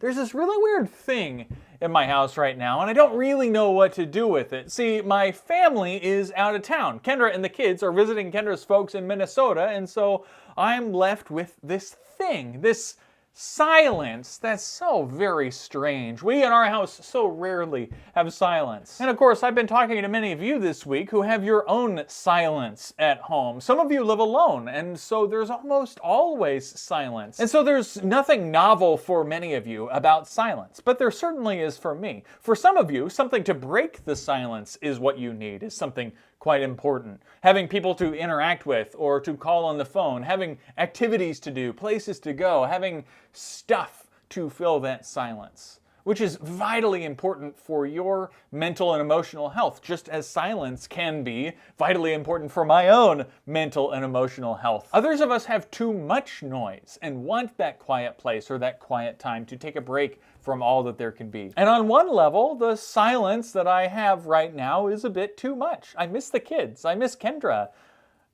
There's this really weird thing in my house right now, and I don't really know what to do with it. See, my family is out of town. Kendra and the kids are visiting Kendra's folks in Minnesota, and so I'm left with this thing, this silence that's so very strange. We in our house so rarely have silence. And of course, I've been talking to many of you this week who have your own silence at home. Some of you live alone, and so there's almost always silence. And so there's nothing novel for many of you about silence, but there certainly is for me. For some of you, something to break the silence is what you need, is something quite important. Having people to interact with or to call on the phone, having activities to do, places to go, having stuff to fill that silence, which is vitally important for your mental and emotional health, just as silence can be vitally important for my own mental and emotional health. Others of us have too much noise and want that quiet place or that quiet time to take a break from all that there can be. And on one level, the silence that I have right now is a bit too much. I miss the kids. I miss Kendra.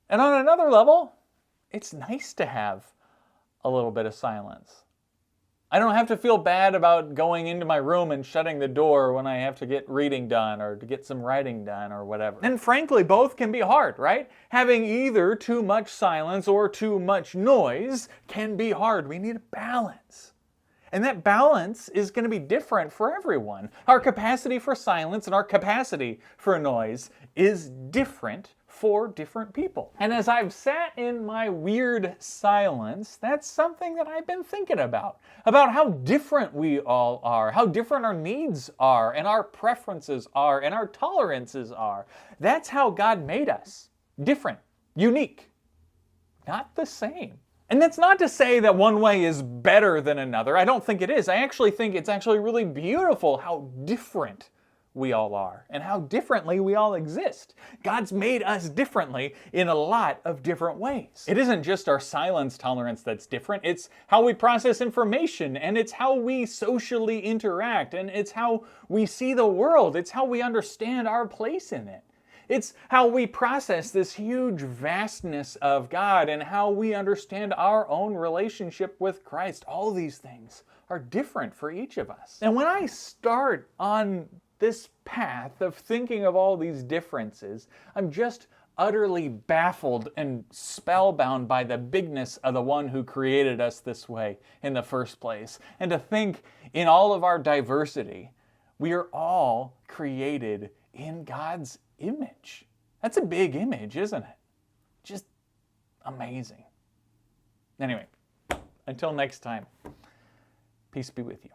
And on another level, it's nice to have a little bit of silence. I don't have to feel bad about going into my room and shutting the door when I have to get reading done or to get some writing done or whatever. And frankly, both can be hard, right? Having either too much silence or too much noise can be hard. We need a balance. And that balance is going to be different for everyone. Our capacity for silence and our capacity for noise is different for different people. And as I've sat in my weird silence, that's something that I've been thinking about how different we all are, how different our needs are, and our preferences are, and our tolerances are. That's how God made us. Different, unique, not the same. And that's not to say that one way is better than another. I don't think it is. I actually think it's actually really beautiful how different we all are and how differently we all exist. God's made us differently in a lot of different ways. It isn't just our silence tolerance that's different. It's how we process information, and it's how we socially interact, and it's how we see the world. It's how we understand our place in it. It's how we process this huge vastness of God and how we understand our own relationship with Christ. All these things are different for each of us. And when I start on this path of thinking of all these differences, I'm just utterly baffled and spellbound by the bigness of the one who created us this way in the first place. And to think in all of our diversity, we are all created in God's image. That's a big image, isn't it? Just amazing. Anyway, until next time, peace be with you.